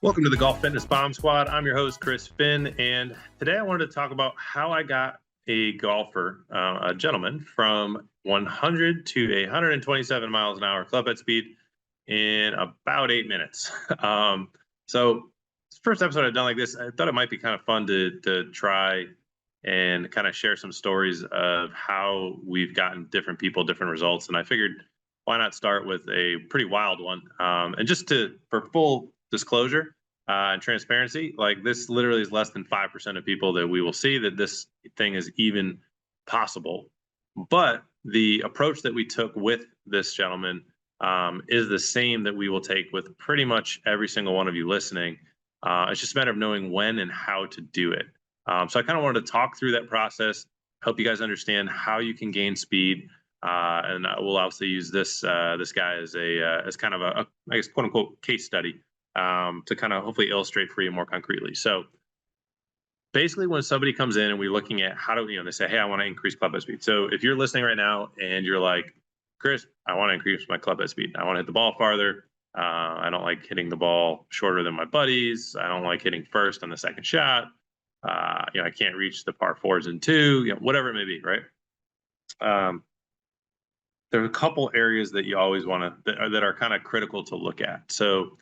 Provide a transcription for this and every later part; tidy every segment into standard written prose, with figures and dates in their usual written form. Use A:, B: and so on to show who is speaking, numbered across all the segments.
A: Welcome to the Golf Fitness Bomb Squad. I'm your host, Chris Finn, and today I wanted to talk about how I got a golfer, a gentleman, from 100 to 127 miles an hour clubhead speed in about 8 minutes. So it's the first episode I've done like this. I thought it might be kind of fun to try and kind of share some stories of how we've gotten different people, different results. And I figured, why not start with a pretty wild one? And just for full disclosure and transparency, like this literally is less than 5% of people that we will see that this thing is even possible. But the approach that we took with this gentleman is the same that we will take with pretty much every single one of you listening. It's just a matter of knowing when and how to do it. So I kind of wanted to talk through that process, help you guys understand how you can gain speed. And we'll obviously use this guy as kind of a I guess, quote unquote, case study to kind of hopefully illustrate for you more concretely. So basically, when somebody comes in and we're looking at how do they say, hey, I want to increase clubhead speed. So if you're listening right now and you're like, Chris, I want to increase my clubhead speed. I want to hit the ball farther. I don't like hitting the ball shorter than my buddies. I don't like hitting first on the second shot. I can't reach the par fours and two, whatever it may be, right? There's a couple areas that you always want to, that are kind of critical to look at. So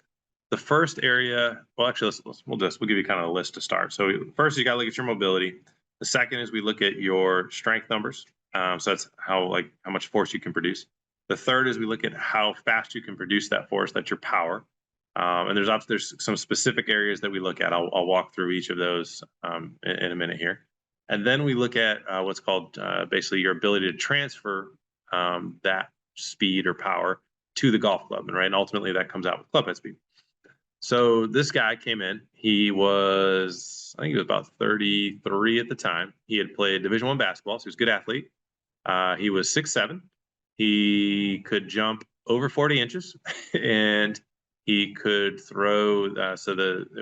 A: the first area, well, actually, we'll give you kind of a list to start. So first, you got to look at your mobility. The second is we look at your strength numbers. So that's how much force you can produce. The third is we look at how fast you can produce that force. That's your power. And there's some specific areas that we look at. I'll walk through each of those in a minute here. And then we look at what's called basically your ability to transfer that speed or power to the golf club. And ultimately that comes out with clubhead speed. So this guy came in. I think he was about 33 at the time. He had played Division I basketball, so he was a good athlete. He was 6'7". He could jump over 40 inches, and he could throw.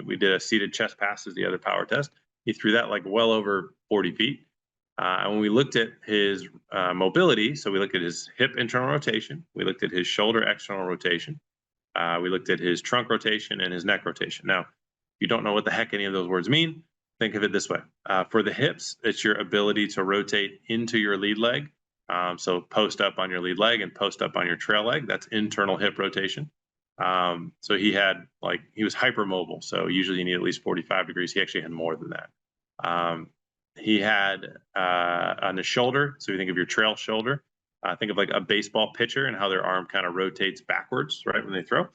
A: We did a seated chest pass as the other power test. He threw that like well over 40 feet. And when we looked at his mobility, so we looked at his hip internal rotation, we looked at his shoulder external rotation, we looked at his trunk rotation and his neck rotation. Now, if you don't know what the heck any of those words mean, think of it this way. For the hips, it's your ability to rotate into your lead leg. So post up on your lead leg and post up on your trail leg. That's internal hip rotation. So he was hypermobile. So usually you need at least 45 degrees. He actually had more than that. He had on the shoulder. So you think of your trail shoulder. Think of like a baseball pitcher and how their arm kind of rotates backwards, right, when they throw.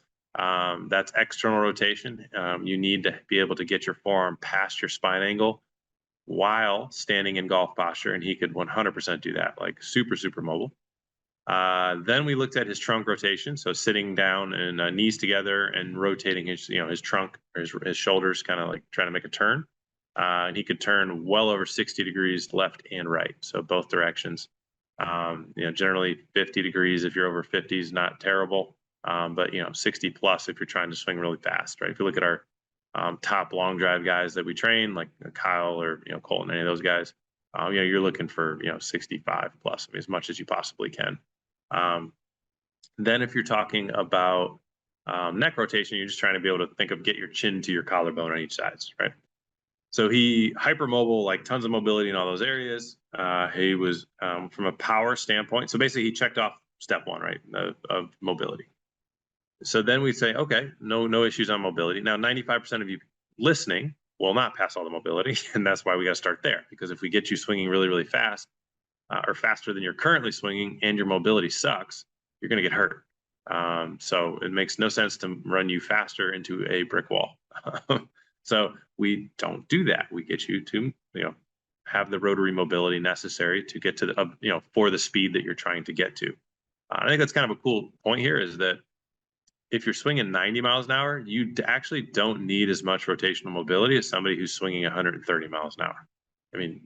A: That's external rotation. You need to be able to get your forearm past your spine angle while standing in golf posture, and he could 100% do that, like super, super mobile. Then we looked at his trunk rotation, so sitting down and knees together and rotating his trunk or his shoulders, kind of like trying to make a turn. And he could turn well over 60 degrees left and right, so both directions. Generally 50 degrees if you're over 50 is not terrible, but 60 plus if you're trying to swing really fast, right? If you look at our top long drive guys that we train, like Kyle or Colton, any of those guys, you're looking for 65 plus, as much as you possibly can. Then if you're talking about neck rotation, you're just trying to be able to get your chin to your collarbone on each side, right? So he hypermobile, like tons of mobility in all those areas. He was from a power standpoint. So basically he checked off step one, right, of mobility. So then we say, okay, no issues on mobility. Now, 95% of you listening will not pass all the mobility. And that's why we got to start there, because if we get you swinging really, really fast or faster than you're currently swinging and your mobility sucks, you're going to get hurt. So it makes no sense to run you faster into a brick wall. So we don't do that. We get you to, have the rotary mobility necessary to get to the, for the speed that you're trying to get to. I think that's kind of a cool point here, is that if you're swinging 90 miles an hour, you actually don't need as much rotational mobility as somebody who's swinging 130 miles an hour.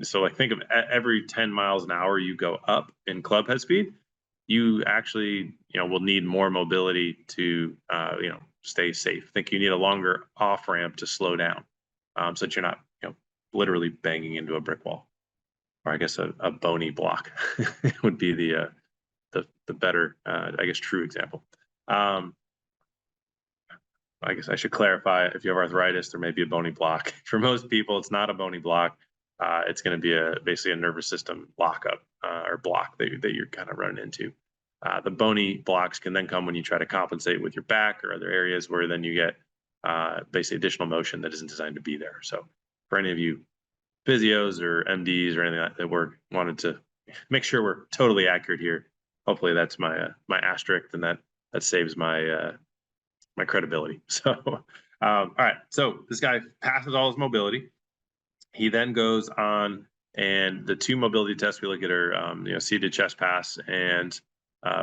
A: So think of every 10 miles an hour you go up in clubhead speed, you actually, will need more mobility to, stay safe. Think you need a longer off ramp to slow down, so that you're not, literally banging into a brick wall, or I guess a bony block would be the better, I guess, true example. I guess I should clarify, if you have arthritis, there may be a bony block. For most people, it's not a bony block. It's going to be basically a nervous system lockup or block that you're kind of running into. The bony blocks can then come when you try to compensate with your back or other areas where then you get basically additional motion that isn't designed to be there. So for any of you physios or MDs or anything like that, we're wanted to make sure we're totally accurate here. Hopefully that's my asterisk, and that saves my credibility. So all right, so this guy passes all his mobility. He then goes on, and the two mobility tests we look at are seated chest pass and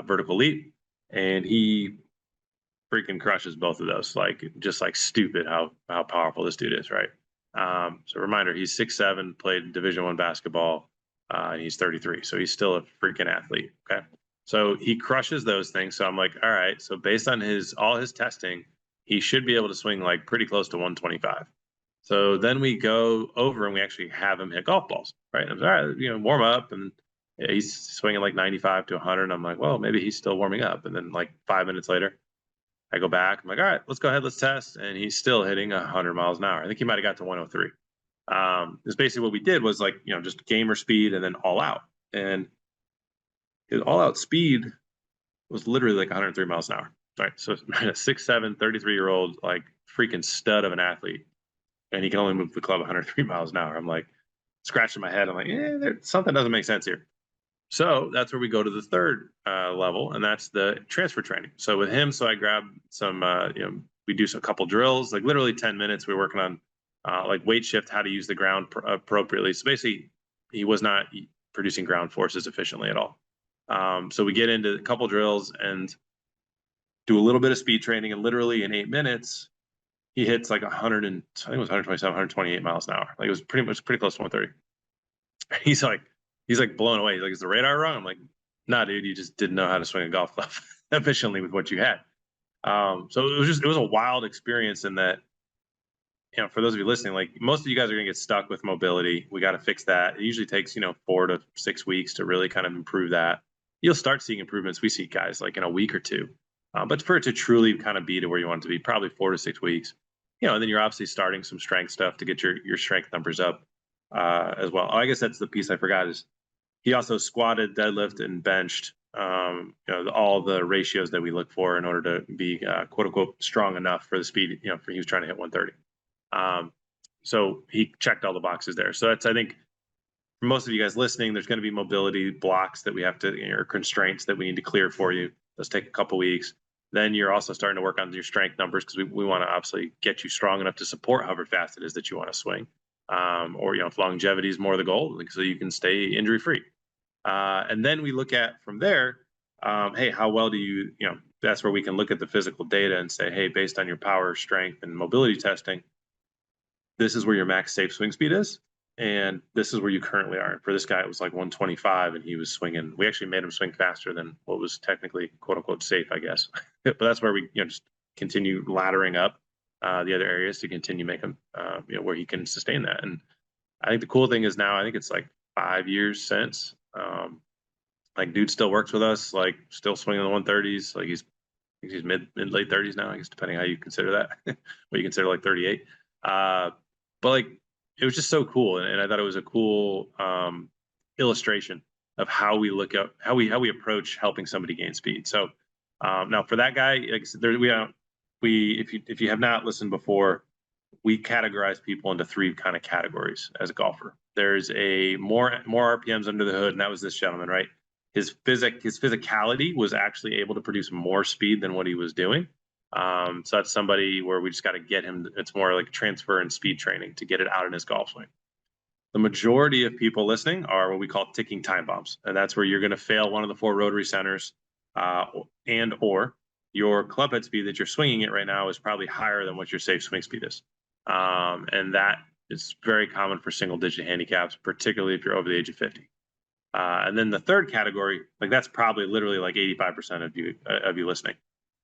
A: vertical leap, and he freaking crushes both of those, like just like stupid how powerful this dude is, right? So reminder, he's 6'7", played Division I basketball, and he's 33, so he's still a freaking athlete. Okay, so he crushes those things. So I'm like, all right, so based on all his testing, he should be able to swing like pretty close to 125. So then we go over and we actually have him hit golf balls, right? I'm all right, warm up, and he's swinging like 95 to 100. And I'm like, well, maybe he's still warming up. And then like 5 minutes later, I go back. I'm like, all right, let's go ahead, let's test. And he's still hitting 100 miles an hour. I think he might have got to 103. It's basically what we did was like, just gamer speed and then all out. And his all out speed was literally like 103 miles an hour. Right. So a 6'7", 33-year-old, like freaking stud of an athlete. And he can only move the club 103 miles an hour. I'm like scratching my head. I'm like, something doesn't make sense here. So that's where we go to the third level, and that's the transfer training. So with him, I grab some, we do a couple drills, like literally 10 minutes. We're working on like weight shift, how to use the ground appropriately. So basically, he was not producing ground forces efficiently at all. So we get into a couple drills and do a little bit of speed training, and literally in 8 minutes, he hits like 100 and I think it was 127, 128 miles an hour. Like it was pretty close to 130. He's like blown away. He's like, is the radar wrong? I'm like, nah, dude, you just didn't know how to swing a golf club efficiently with what you had. So it was a wild experience in that, for those of you listening, like most of you guys are gonna get stuck with mobility. We got to fix that. It usually takes 4 to 6 weeks to really kind of improve that. You'll start seeing improvements. We see guys like in a week or two, but for it to truly kind of be to where you want it to be, probably 4 to 6 weeks. And then you're obviously starting some strength stuff to get your strength numbers up as well. Oh, I guess that's the piece I forgot is he also squatted, deadlift, and benched. All the ratios that we look for in order to be quote unquote strong enough for the speed. For he was trying to hit 130. So he checked all the boxes there. So that's, I think, for most of you guys listening, there's going to be mobility blocks that we have to, or constraints that we need to clear for you. Those take a couple weeks. Then you're also starting to work on your strength numbers because we want to obviously get you strong enough to support however fast it is that you want to swing. Or if longevity is more the goal, so you can stay injury free. And then we look at from there, hey, how well do you, that's where we can look at the physical data and say, hey, based on your power, strength, and mobility testing, this is where your max safe swing speed is, and this is where you currently are. For this guy, it was like 125, and he was swinging. We actually made him swing faster than what was technically quote unquote safe, I guess. But that's where we just continue laddering up the other areas to continue making where he can sustain that. And I think the cool thing is now I think it's like 5 years since. Like dude still works with us, like still swinging the 130s. Like he's mid late 30s now, I guess, depending how you consider that. What you consider like 38. But like it was just so cool, and I thought it was a cool illustration of how we look at how we approach helping somebody gain speed. So now for that guy, like I said, if you have not listened before, we categorize people into 3 kind of categories as a golfer. There's a more RPMs under the hood, and that was this gentleman, right? His physicality was actually able to produce more speed than what he was doing. So that's somebody where we just got to get him. It's more like transfer and speed training to get it out in his golf swing. The majority of people listening are what we call ticking time bombs, and that's where you're going to fail one of the 4 rotary centers, and or your club head speed that you're swinging it right now is probably higher than what your safe swing speed is, and that is very common for single-digit handicaps, particularly if you're over the age of 50. And then the third category, like that's probably literally like 85% of you listening.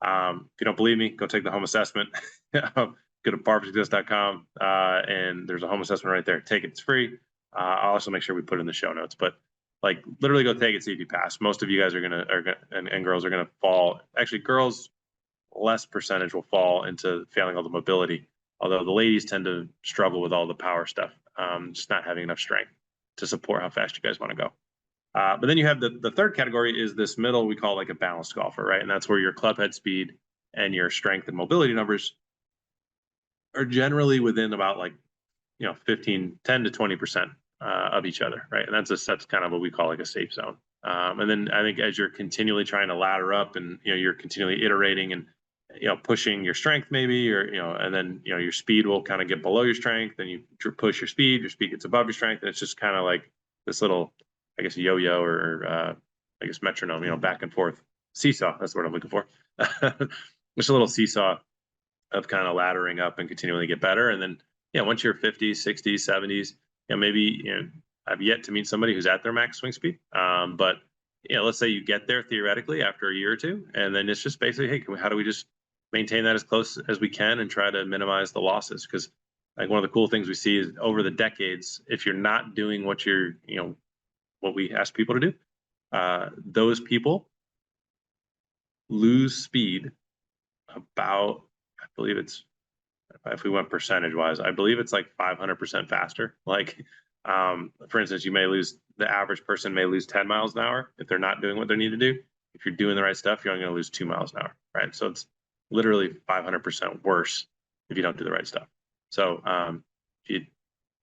A: If you don't believe me, go take the home assessment. Go to barfixtest.com, and there's a home assessment right there. Take it; it's free. I'll also make sure we put it in the show notes. But like, literally, go take it, see if you pass. Most of you guys and girls are gonna fall. Actually, girls less percentage will fall into failing all the mobility. Although the ladies tend to struggle with all the power stuff, just not having enough strength to support how fast you guys want to go. But then you have the third category is this middle, we call like a balanced golfer, right? And that's where your club head speed and your strength and mobility numbers are generally within about like, 10 to 20% of each other, right? And that's kind of what we call like a safe zone. And then I think as you're continually trying to ladder up and, you're continually iterating and, pushing your strength maybe, or, and then, your speed will kind of get below your strength, and you push your speed gets above your strength. And it's just kind of like this little, I guess, yo-yo or I guess metronome, back and forth. Seesaw, that's what I'm looking for. Just a little seesaw of kind of laddering up and continually get better. And then, once you're 50s, 60s, 70s, maybe, I've yet to meet somebody who's at their max swing speed. But, let's say you get there theoretically after a year or two, and then it's just basically, hey, how do we just maintain that as close as we can and try to minimize the losses? Because like one of the cool things we see is over the decades, if you're not doing what what we ask people to do, those people lose speed about, I believe it's, if we went percentage wise, I believe it's like 500% faster. Like, for instance, the average person may lose 10 miles an hour if they're not doing what they need to do. If you're doing the right stuff, you're only going to lose 2 miles an hour, right? So it's literally 500% worse if you don't do the right stuff. So if you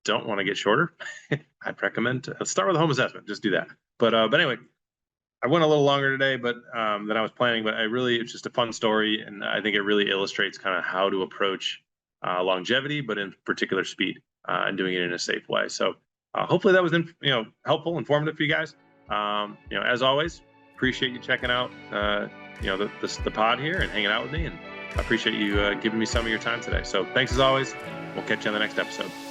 A: don't want to get shorter, I'd recommend let's start with a home assessment. Just do that. But anyway, I went a little longer today, but than I was planning. But it's just a fun story, and I think it really illustrates kind of how to approach longevity, but in particular speed, and doing it in a safe way. So hopefully that was helpful, informative for you guys. As always, appreciate you checking out the pod here and hanging out with me, and I appreciate you giving me some of your time today. So thanks as always. We'll catch you on the next episode.